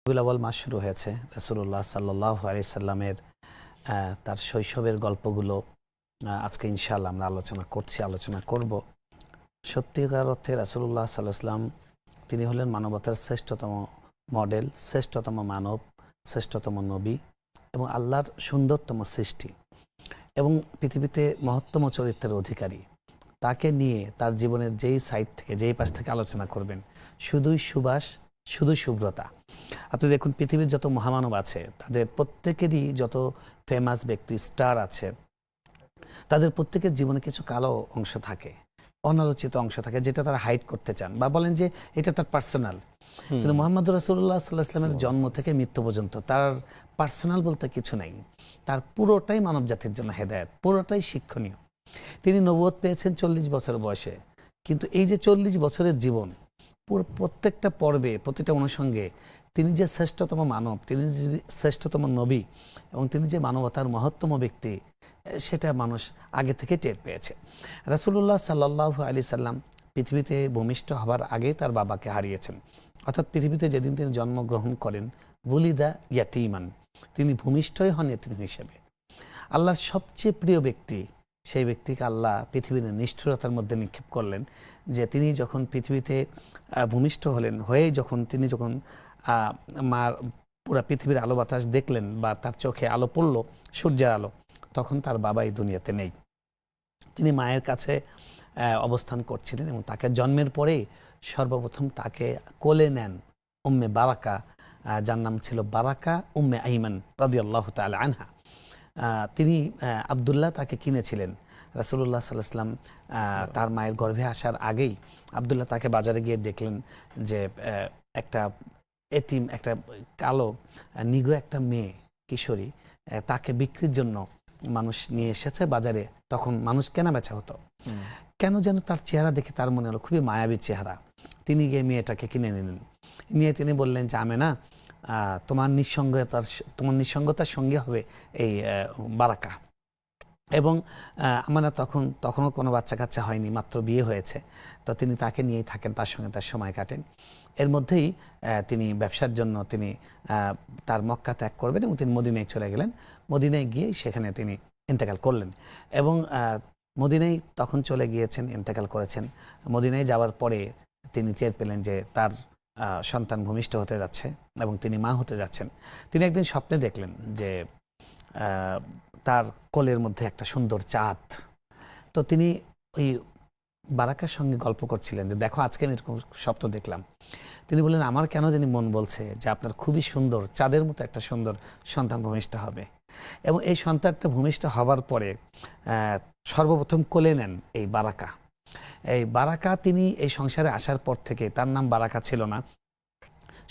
রবিউল আউয়াল মাস শুরু হয়েছে। রাসূলুল্লাহ সাল্লাল্লাহু আলাইহি সাল্লামের তার শৈশবের গল্পগুলো আজকে ইনশাআল্লাহ আমরা আলোচনা করব। সত্যিকার অর্থে রাসূলুল্লাহ সাল্লাল্লাহু আলাইহি সাল্লাম তিনি হলেন মানবতার শ্রেষ্ঠতম মডেল, শ্রেষ্ঠতম মানব, শ্রেষ্ঠতম নবী এবং আল্লাহর সুন্দরতম সৃষ্টি এবং পৃথিবীতে মহত্তম চরিত্রের অধিকারী। তাকে নিয়ে তার জীবনের যেই সাইড থেকে যেই পাশ থেকে আলোচনা করবেন শুধুই সুবাস, শুধু শুভ্রতা। আপনি দেখুন পৃথিবীর যত মহামানব আছে তাদের প্রত্যেকেরই যত ফেমাস ব্যক্তি স্টার আছে তাদের প্রত্যেকের জীবনে কিছু কালো অংশ থাকে, অনালোচিত অংশ থাকে যেটা তারা হাইড করতে চান বা বলেন যে এটা তার পার্সোনাল। কিন্তু মুহাম্মদ রাসূলুল্লাহ সাল্লাল্লাহু আলাইহি ওয়াসাল্লামের জন্ম থেকে মৃত্যু পর্যন্ত তার পার্সোনাল বলতে কিছু নাই। তার পুরোটাই মানব জাতির জন্য হেদায়েত, পুরোটাই শিক্ষণীয়। তিনি নবুয়ত পেয়েছেন 40 বছর বয়সে, কিন্তু এই যে 40 বছরের জীবন, প্রত্যেকটা পর্বে প্রতিটা অনুষঙ্গে তিনি যে শ্রেষ্ঠতম মানব, তিনি যে শ্রেষ্ঠতম নবী এবং তিনি যে মানবতার মহত্তম ব্যক্তি, সেটা মানুষ আগে থেকে টের পেয়েছে। রাসূলুল্লাহ সাল্লাল্লাহু আলাইহি সাল্লাম পৃথিবীতে ভূমিষ্ঠ হবার আগেই তার বাবাকে হারিয়েছেন। অর্থাৎ পৃথিবীতে যেদিন তিনি জন্মগ্রহণ করেন, বুলিদা ইয়াতীমান, তিনি ভূমিষ্ঠই হন এতিম হিসেবে। আল্লাহর সবচেয়ে প্রিয় ব্যক্তি, সেই ব্যক্তিকে আল্লাহ পৃথিবীর নিষ্ঠুরতার মধ্যে নিক্ষেপ করলেন যে তিনি যখন পৃথিবীতে ভূমিষ্ঠ হলেন, তিনি যখন মার পুরা পৃথিবীর আলো বাতাস দেখলেন বা তার চোখে আলো পড়ল, সূর্যের আলো, তখন তার বাবা এই দুনিয়াতে নেই। তিনি মায়ের কাছে অবস্থান করছিলেন এবং তাকে জন্মের পরেই সর্বপ্রথম তাকে কোলে নেন উম্মে বারাকা, যার নাম ছিল বারাকা উম্মে আইমান রাদিয়াল্লাহু তাআলা আনহা। তিনি আব্দুল্লাহ তাকে কিনেছিলেন। রাসূলুল্লাহ সাল্লাল্লাহু আলাইহি ওয়াসাল্লাম তার মায়ের গর্ভে আসার আগেই আব্দুল্লাহ তাকে বাজারে গিয়ে দেখলেন যে একটা এতিম, একটা কালো নিগ্রো একটা মেয়ে কিশোরী, তাকে বিক্রির জন্য মানুষ নিয়ে এসেছে বাজারে। তখন মানুষ কেনা বেচা হতো। কেন যেন তার চেহারা দেখে তার মনে হলো খুবই মায়াবী চেহারা। তিনি গিয়ে মেয়েটাকে কিনে নিলেন। নিয়ে তিনি বললেন যে আমেনা, তোমার নিঃসঙ্গতার সঙ্গে হবে এই বারাকা। এবং আমানা তখনও কোনো বাচ্চা কাচ্চা হয়নি, মাত্র বিয়ে হয়েছে। তো তিনি তাকে নিয়েই থাকেন, তার সঙ্গে তার সময় কাটেন। এর মধ্যেই তিনি ব্যবসার জন্য তিনি তার মক্কা ত্যাগ করবেন এবং তিনি মদিনায় চলে গেলেন। মদিনায় গিয়ে সেখানে তিনি ইন্তেকাল করলেন এবং মদিনায় তখন চলে গিয়েছেন, ইন্তেকাল করেছেন। মদিনায় যাওয়ার পরে তিনি টের পেলেন যে তার সন্তান ভূমিষ্ঠ হতে যাচ্ছে এবং তিনি মা হতে যাচ্ছেন। তিনি একদিন স্বপ্নে দেখলেন যে তার কোলের মধ্যে একটা সুন্দর চাঁদ। তো তিনি ওই বারাকার সঙ্গে গল্প করছিলেন যে দেখো আজকে আমি এরকম স্বপ্ন দেখলাম। তিনি বললেন আমার কেন জানি মন বলছে যে আপনার খুবই সুন্দর চাঁদের মতো একটা সুন্দর সন্তান ভূমিষ্ঠ হবে। এবং এই সন্তানটা ভূমিষ্ঠ হবার পরে সর্বপ্রথম কোলে নেন এই বারাকা। এই বারাকা তিনি এই সংসারে আসার পর থেকে, তার নাম বারাকা ছিল না,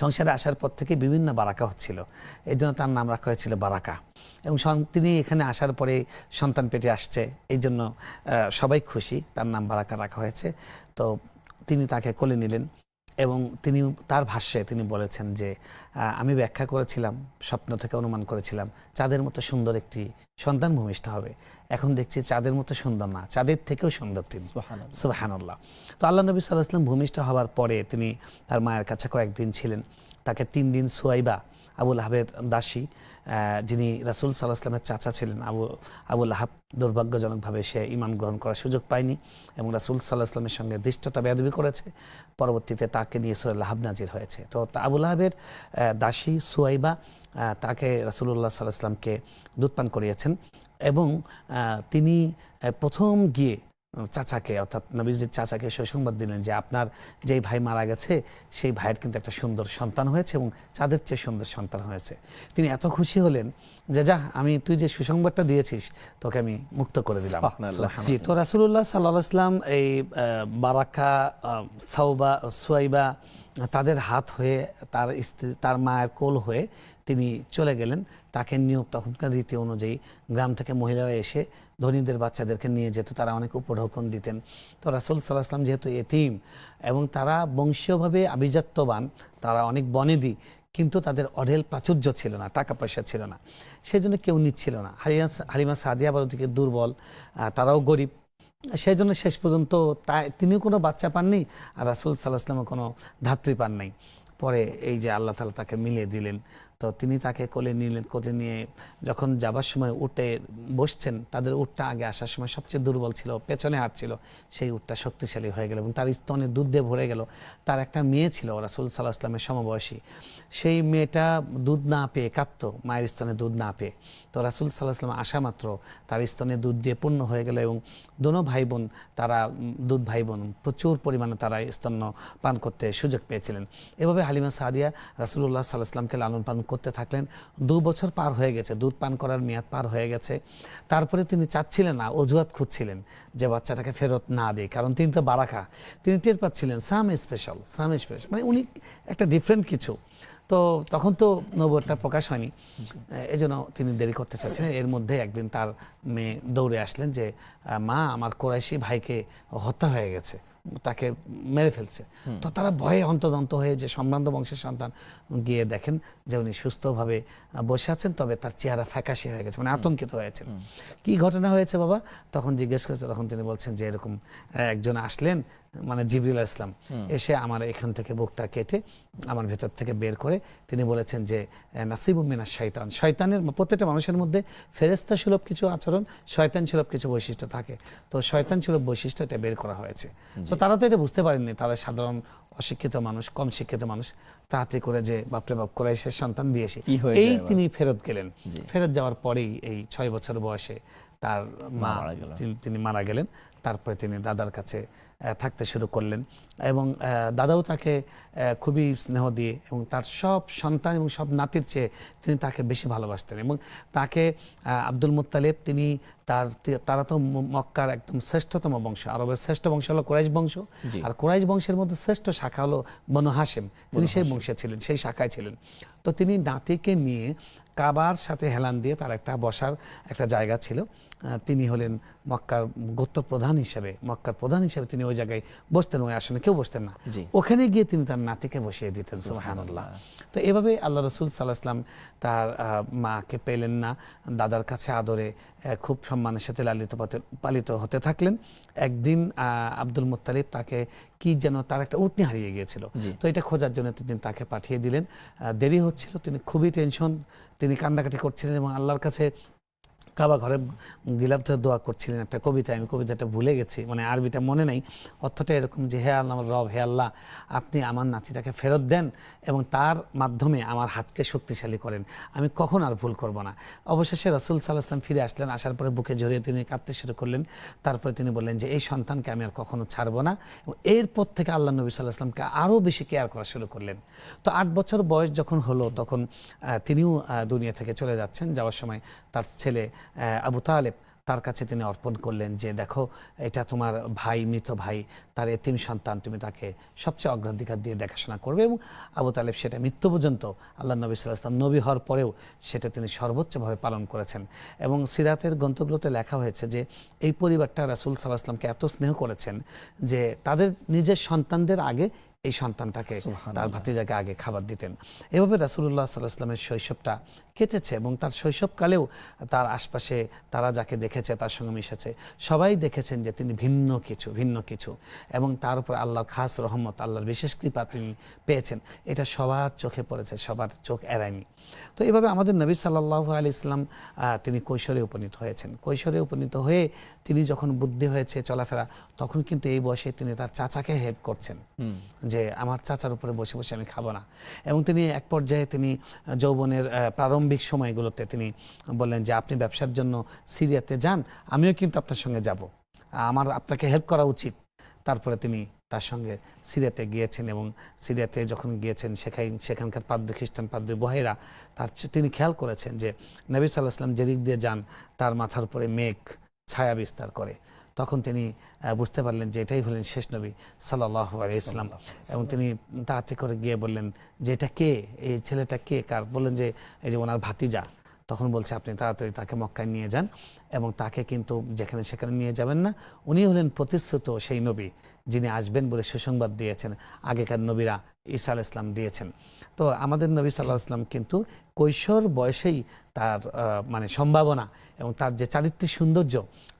সংসারে আসার পর থেকে বিভিন্ন বারাকা হচ্ছিল, এই জন্য তার নাম রাখা হয়েছিল বারাকা। এবং তিনি এখানে আসার পরে সন্তান পেটে আসছে, এই জন্য সবাই খুশি, তার নাম বারাকা রাখা হয়েছে। তো তিনি তাকে কোলে নিলেন এবং তিনি তার ভাষ্যে তিনি বলেছেন যে আমি ব্যাখ্যা করেছিলাম, স্বপ্ন থেকে অনুমান করেছিলাম চাঁদের মতো সুন্দর একটি সন্তান ভূমিষ্ঠ হবে। এখন দেখছি চাঁদের মতো সুন্দর না, চাঁদের থেকেও সুন্দর তিনি। সুবহানাল্লাহ। তো আল্লাহ নবী সাল্লাল্লাহু আলাইহি ওয়াসাল্লাম ভূমিষ্ঠ হওয়ার পরে তিনি তার মায়ের কাছে কয়েকদিন ছিলেন। তাকে 3 দিন সুয়াইবা, আবু লাহাবের দাসী, যিনি রাসূল সাল্লাল্লাহু আলাইহি ওয়াসাল্লামের চাচা ছিলেন, আবু লাহাব দুর্ভাগ্যজনকভাবে সে ঈমান গ্রহণ করার সুযোগ পায়নি এবং রাসূল সাল্লাল্লাহু আলাইহি ওয়াসাল্লামের সঙ্গে ধৃষ্টতা বেয়াদবি করেছে। পরবর্তীতে তাকে নিয়ে সূরা লাহাব নাজির হয়েছে। তো আবু লাহাবের দাসী সুয়াইবা তাকে রাসূলুল্লাহ সাল্লাল্লাহু আলাইহি ওয়াসাল্লামকে দুধ পান করিয়েছেন এবং তিনি প্রথম গিয়ে চাচাকে, অর্থাৎ নবীজির চাচাকে সুসংবাদ দিলেন যে আপনার যেই ভাই মারা গেছে সেই ভাইয়ের কিন্তু একটা সুন্দর সন্তান হয়েছে এবং চাঁদের চেয়ে সুন্দর সন্তান হয়েছে। তিনি এত খুশি হলেন যে যা, তুই যে সুসংবাদটা দিয়েছিস তোকে আমি মুক্ত করে দিলাম। জি, তো রাসূলুল্লাহ সাল্লাল্লাহু আলাইহি ওয়াসাল্লাম এই বারাকা, সুয়াইবা তাদের হাত হয়ে তার স্ত্রী, তার মায়ের কোল হয়ে তিনি চলে গেলেন। তাকে নিয়োগ তখনকার রীতি অনুযায়ী গ্রাম থেকে মহিলারা এসে ধনীদের বাচ্চাদেরকে নিয়ে যেত, তারা অনেক উপঢৌকন দিতেন। তো রাসূল সাল্লাল্লাহু আলাইহি ওয়াসাল্লাম যেহেতু এতিম এবং তারা বংশীয়ভাবে আভিজাত্যবান, তারা অনেক বনেদি, কিন্তু তাদের অঢেল প্রাচুর্য ছিল না, টাকা পয়সা ছিল না, সেই জন্য কেউ নিচ্ছিল না। হালিমা সাদিয়া আবার ওদিকে দুর্বল, তারাও গরিব, সেই জন্য শেষ পর্যন্ত তিনিও কোনো বাচ্চা পাননি আর রাসূল সাল্লাল্লাহু আলাইহি ওয়াসাল্লামও কোনো ধাত্রী পান নাই। পরে এই যে আল্লাহ তাআলা তাকে মিলিয়ে দিলেন। তো তিনি তাকে কোলে নিলেন, কোলে নিয়ে যখন যাবার সময় উটে বসছেন, তাদের উটটা আগে আসার সময় সবচেয়ে দুর্বল ছিল, পেছনে হাঁটছিল, সেই উটটা শক্তিশালী হয়ে গেল এবং তার স্তনে দুধ দিয়ে ভরে গেল। তার একটা মেয়ে ছিল রাসূল সাল্লাল্লাহু আলাইহি ওয়াসাল্লামের সমবয়সী, সেই মেয়েটা দুধ না পেয়ে কাঁদতো, মায়ের স্তনে দুধ না পেয়ে। তো রাসূল সাল্লাল্লাহু আলাইহি ওয়াসাল্লাম আসা মাত্র তার স্তনে দুধ দিয়ে পূর্ণ হয়ে গেল এবং দোনো ভাই বোন, তারা দুধ ভাই বোন প্রচুর পরিমাণে তারা স্তন্য পান করতে সুযোগ পেয়েছিলেন। এভাবে হালিমা সাদিয়া রাসূলুল্লাহ সাল্লাল্লাহু আলাইহি ওয়াসাল্লামকে লালন পালন করতে থাকলেন। 2 বছর পার হয়ে গেছে, দুধ পান করার মেয়াদ পার হয়ে গেছে। তারপরে তিনি চাচ্ছিলেন না, অজুহাত খুঁজছিলেন যে বাচ্চাটাকে ফেরত না দিই, কারণ তিনি তো বারাকা, তিনি টের পাচ্ছিলেন সাম স্পেশাল, মানে উনি একটা ডিফারেন্ট কিছু। তো তখন তো নবুয়তটা প্রকাশ হয়নি, এজন্য তিনি দেরি করতে চাচ্ছেন। এর মধ্যে একদিন তার মেয়ে দৌড়ে আসলেন যে মা, আমার কোরাইশি ভাইকে হত্যা হয়ে গেছে, তাকে মেরে ফেলছে। তো তারা ভয়ে হন্তদন্ত হয়ে, যে সম্ভ্রান্ত বংশের সন্তান, গিয়ে দেখেন যে উনি সুস্থভাবে বসে আছেন, তবে তার চেহারা ফ্যাকাশে হয়ে গেছে, মানে আতঙ্কিত হয়েছেন। কি ঘটনা হয়েছে বাবা? তখন জিজ্ঞেস করেছে, তখন তিনি বলছেন যে এরকম একজন আসলেন, মানে জিবরিল আলাইহিস সালাম, এসে আমার এখান থেকে বুকটা কেটে আমার ভেতর থেকে বের করে তিনি বলেছেন যে নাসিবুম মিনাশ শাইতান, শয়তানের প্রত্যেকটা মানুষের মধ্যে ফেরেশতা সুলভ কিছু আচরণ, শয়তান সুলভ কিছু বৈশিষ্ট্য থাকে। তো শয়তান সুলভ বৈশিষ্ট্য এটা বের করা হয়েছে। তো তারা তো এটা বুঝতে পারেননি, তারা সাধারণ অশিক্ষিত মানুষ, কম শিক্ষিত মানুষ, তাড়াতাড়ি করে যে বাপরে বাপ কোরাইশের সন্তান দিয়েছে, এই তিনি ফেরত গেলেন। ফেরত যাওয়ার পরেই এই 6 বছর বয়সে তার মা তিনি মারা গেলেন। তারপরে তিনি দাদার কাছে থাকতে শুরু করলেন এবং দাদাও তাকে খুবই স্নেহ দিয়ে এবং তার সব সন্তান এবং সব নাতির চেয়ে তিনি তাকে বেশি ভালোবাসতেন। এবং তাকে আব্দুল মুত্তালিব, তিনি তারা তো মক্কার একদম শ্রেষ্ঠতম বংশ, আরবের শ্রেষ্ঠ বংশ হলো কুরাইশ বংশ, আর কুরাইশ বংশের মধ্যে শ্রেষ্ঠ শাখা হলো বনু হাশিম, তিনি সেই বংশে ছিলেন, সেই শাখায় ছিলেন। তো তিনি নাতিকে নিয়ে কাবার সাথে হেলান দিয়ে তার একটা বসার একটা জায়গা ছিল, তিনি হলেন মক্কার গোত্র প্রধান হিসেবে, মক্কার প্রধান হিসেবে তিনি ওই জায়গায় বসতেন, ওই আসনে কেউ বসতেন না, ওখানে গিয়ে তিনি তার নাতিকে বসিয়ে দিতেন। সুবহানাল্লাহ। তো এভাবে আল্লাহ রাসূল সাল্লাল্লাহু আলাইহি ওয়াসাল্লাম তার মাকে পেলেন না, দাদার কাছে আদরে খুব সম্মানের সাথে পালিত হতে থাকলেন। একদিন আব্দুল মুত্তালিব তাকে কি যেন, তার একটা উটনি হারিয়ে গিয়েছিল, তো এটা খোঁজার জন্য তিনি তাকে পাঠিয়ে দিলেন। দেরি হচ্ছিল, তিনি খুবই টেনশন, তিনি কান্নাকাটি করছিলেন এবং আল্লাহর কাছে কাবা ঘরে গিলাফ ধরে দোয়া করছিলেন। একটা কবিতা, আমি কবিতাটা ভুলে গেছি, মানে আরবিটা মনে নাই, অর্থটা এরকম যে হে আল্লাহ রব, হে আল্লাহ, আপনি আমার নাতিটাকে ফেরত দেন এবং তার মাধ্যমে আমার হাতকে শক্তিশালী করেন, আমি কখন আর ভুল করব না। অবশেষে রাসূল সাল্লাল্লাহু আলাইহি ওয়াসাল্লাম ফিরে আসলেন, আসার পরে বুকে জড়িয়ে তিনি কাঁদতে শুরু করলেন। তারপরে তিনি বললেন যে এই সন্তানকে আমি আর কখনো ছাড়বো না, এবং এরপর থেকে আল্লাহ নবী সাল্লাল্লাহু আলাইহি ওয়াসাল্লামকে আরও বেশি কেয়ার করা শুরু করলেন। তো 8 বছর বয়স যখন হলো, তখন তিনিও দুনিয়া থেকে চলে যাচ্ছেন। যাওয়ার সময় তার ছেলে আবু তালেব, তার কাছে তিনি অর্পণ করলেন যে দেখো, এটা তোমার ভাই, মৃত ভাই, তার এতিম সন্তান, তুমি তাকে সবচেয়ে অগ্রাধিকার দিয়ে দেখাশোনা করবে। এবং আবু তালেব সেটা মৃত্যু পর্যন্ত, আল্লাহ নবী সাল্লাল্লাহু আলাইহি ওয়াসাল্লাম নবী হওয়ার পরেও সেটা তিনি সর্বোচ্চভাবে পালন করেছেন। এবং সিরাতের গ্রন্থগুলোতে লেখা হয়েছে যে এই পরিবারটা রাসূল সাল্লাল্লাহু আলাইহি ওয়াসাল্লামকে এত স্নেহ করেছেন যে তাদের নিজের সন্তানদের আগে এই সন্তানটাকে, তার ভাতিজাকে আগে খাবার দিতেন। এভাবে রাসূলুল্লাহ সাল্লাল্লাহু আলাইহি ওয়াসাল্লামের শৈশবটা কেটেছে এবং তার শৈশবকালেও তার আশপাশে তারা যাকে দেখেছে, তার সঙ্গে মিশেছে, সবাই দেখেছেন যে তিনি ভিন্ন কিছু, এবং তার উপর আল্লাহর খাস রহমত, আল্লাহর বিশেষ কৃপা তিনি পেয়েছেন। এটা সবার চোখে পড়েছে, সবার চোখ এড়ায়নি। তো এভাবে আমাদের নবী সাল্লাল্লাহু আলাইহি ওয়াসাল্লাম তিনি কৈশোরে উপনীত হয়েছেন। কৈশোরে উপনীত হয়ে তিনি যখন বুদ্ধি হয়েছে, চলাফেরা, তখন কিন্তু এই বয়সে তিনি তার চাচাকে হেল্প করছেন যে আমার চাচার উপরে বসে বসে আমি খাবো না। এবং তিনি এক পর্যায়ে তিনি যৌবনের প্রারম্ভিক সময়গুলোতে তিনি বললেন যে আপনি ব্যবসার জন্য সিরিয়াতে যান, আমিও কিন্তু আপনার সঙ্গে যাব, আমার আপনাকে হেল্প করা উচিত। তারপরে তিনি তার সঙ্গে সিরিয়াতে গিয়েছেন এবং সিরিয়াতে যখন গিয়েছেন সেখানকার খ্রিস্টান পাদ্রী বহেরা তিনি খেয়াল করেছেন যে নবী সাল্লাল্লাহু আলাইহি ওয়াসাল্লাম যেদিক দিয়ে যান তার মাথার উপরে মেঘ ছায়া বিস্তার করে। তখন তিনি বুঝতে পারলেন যে এটাই হলেন শেষ নবী সাল্লাল্লাহু আলাইহি ওয়াসাল্লাম। এবং তিনি তাড়াতাড়ি করে গিয়ে বললেন যে এটা কে, এই ছেলেটা কে, কার? বললেন যে এই যে ওনার ভাতিজা। তখন বলছে আপনি তাড়াতাড়ি তাকে মক্কায় নিয়ে যান এবং তাকে কিন্তু যেখানে সেখানে নিয়ে যাবেন না, উনি হলেন প্রতিশ্রুত সেই নবী যিনি আসবেন বলে সুসংবাদ দিয়েছেন। আগেকার নবীরা ঈসা আলাইহিস সালাম দিয়েছেন। তো আমাদের নবী সাল্লাল্লাহু আলাইহি ওয়াসাল্লাম কিন্তু কৈশোর বয়সেই তার মানে সম্ভাবনা এবং তার যে চারিত্রিক সৌন্দর্য,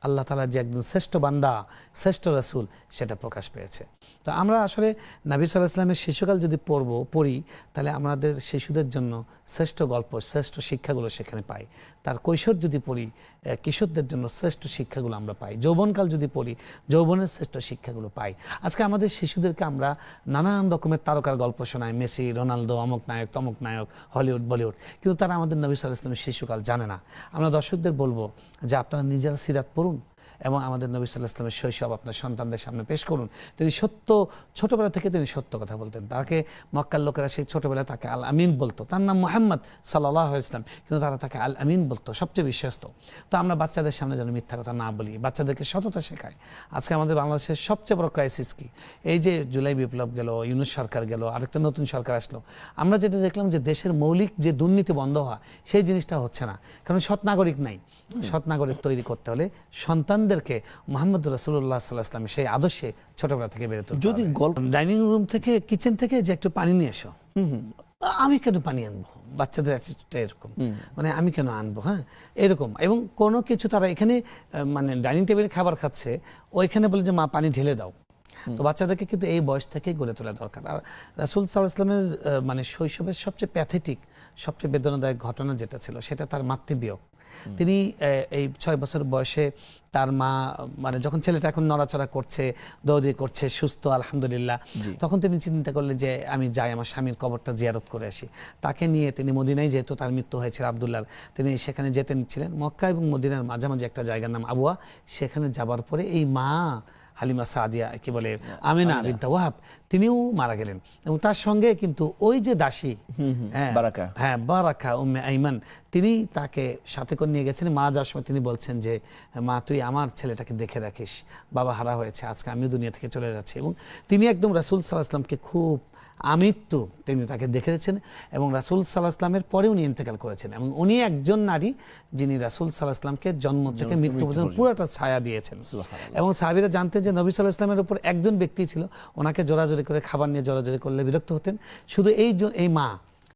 আল্লাহ তাআলার যে একজন শ্রেষ্ঠ বান্দা, শ্রেষ্ঠ রাসূল, সেটা প্রকাশ পেয়েছে। তো আমরা আসলে নবী সাল্লাল্লাহু আলাইহি ওয়াসাল্লামের শিশুকাল যদি পড়ি, তাহলে আমাদের শিশুদের জন্য শ্রেষ্ঠ গল্প, শ্রেষ্ঠ শিক্ষাগুলো সেখানে পাই। তার কৈশোর যদি পড়ি, কিশোরদের জন্য শ্রেষ্ঠ শিক্ষাগুলো আমরা পাই। যৌবনকাল যদি পড়ি, যৌবনের শ্রেষ্ঠ শিক্ষাগুলো পাই। আজকে আমাদের শিশুদেরকে আমরা নানান রকমের তারকার গল্প শোনাই, মেসি, রোনালদো, অমুক নায়ক, তমুক নায়ক, হলিউড, বলিউড, কিন্তু তারা আমাদের নবী সাল্লাল্লাহু আলাইহি ওয়াসাল্লামের শিশুকাল জানে না। আমরা দর্শকদের বলবো যে আপনারা নিজেরা সিরাত পড়ুন এবং আমাদের নবী সাল্লাল্লাহু আলাইহি ওয়াসাল্লামের শৈশব আপনার সন্তানদের সামনে পেশ করুন। তিনি ছোটবেলা থেকে তিনি সত্য কথা বলতেন। তাকে মক্কার লোকেরা সেই ছোটবেলায় তাকে আল আমিন বলতো। তার নাম মুহাম্মদ সাল্লাল্লাহু আলাইহি ওয়াসাল্লাম, কিন্তু তারা তাকে আল আমিন বলতো, সবচেয়ে বিশ্বস্ত। তো আমরা বাচ্চাদের সামনে যেন মিথ্যা কথা না বলি, বাচ্চাদেরকে সততা শেখাই। আজকে আমাদের বাংলাদেশের সবচেয়ে বড় ক্রাইসিস কি? এই যে জুলাই বিপ্লব গেল, ইউনূস সরকার গেল, আরেকটা নতুন সরকার আসলো, আমরা যেটা দেখলাম যে দেশের মৌলিক যে দুর্নীতি বন্ধ হওয়া, সেই জিনিসটা হচ্ছে না। কারণ সৎ নাগরিক নাই। সৎ নাগরিক তৈরি করতে হলে সন্তানদেরকে মুহাম্মদ রাসূলুল্লাহ সাল্লাল্লাহু আলাইহি ওয়াসাল্লামের সেই আদর্শে ছোটবেলা থেকে বের হতে হবে। যদি ডাইনিং রুম থেকে, কিচেন থেকে যে একটু পানি নিয়ে এসো, আমি কেন পানি আনবো? বাচ্চাদের অ্যাটিটিউডটা এরকম, মানে আমি কেন আনবো? হ্যাঁ, এরকম। এবং কোনো কিছু তারা এখানে মানে ডাইনিং টেবিলে খাবার খাচ্ছে, ওইখানে বলে যে মা পানি ঢেলে দাও। তো বাচ্চাদেরকে কিন্তু এই বয়স থেকেই গড়ে তোলা দরকার। আর রাসূল সাল্লাল্লাহু আলাইহি ওয়াসাল্লামের মানে শৈশবের সবচেয়ে প্যাথেটিক, সবচেয়ে বেদনাদায়ক ঘটনা যেটা ছিল, সেটা তার মাতৃবিয়োগ। তিনি এই 6 বছর বয়সে তার মা, মানে যখন ছেলেটা এখন নড়াচড়া করছে, দৌড়ি করছে, সুস্থ আলহামদুলিল্লাহ, তখন তিনি চিন্তা করলেন যে আমি যাই আমার স্বামীর কবরটা জিয়ারত করে আসি। তাকে নিয়ে তিনি মদিনায়, যেহেতু তার মৃত্যু হয়েছিল আব্দুল্লাহ, তিনি সেখানে যেতে নিচ্ছিলেন। মক্কা এবং মদিনার মাঝামাঝি একটা জায়গার নাম আবুয়া, সেখানে যাবার পরে এই মা হালিমা সাদিয়া, কি বলে, আমিনা বিনতে ওয়াহাব, তিনিও মারা গেলেন। এবং তার সঙ্গে কিন্তু ওই যে দাসী বারাকা উম্মে আইমান, তিনি তাকে সাথে করে নিয়ে গেছেন। মা যাওয়ার সময় তিনি বলছেন যে মা, তুই আমার ছেলেটাকে দেখে রাখিস, বাবা হারা হয়েছে, আজকে আমিও দুনিয়া থেকে চলে যাচ্ছি। এবং তিনি একদম রাসূল সাল্লাল্লাহু আলাইহি ওয়াসাল্লামকে খুব আমৃত্যু তিনি তাকে দেখেছেন এবং রাসূল সাল্লাল্লাহু আলাইহি ওয়াসাল্লামের পরে উনি ইন্তেকাল করেছেন। এবং উনি একজন নারী যিনি রাসূল সাল্লাল্লাহু আলাইহি ওয়াসাল্লামকে জন্ম থেকে মৃত্যু পর্যন্ত পুরোটা ছায়া দিয়েছেন। এবং সাহাবীরা জানতেন যে নবী সাল্লাল্লাহু আলাইহি ওয়াসাল্লামের উপর একজন ব্যক্তি ছিল, ওনাকে জোরাজোরি করে খাবার নিয়ে জোরাজোরি করলে বিরক্ত হতেন। শুধু এই মা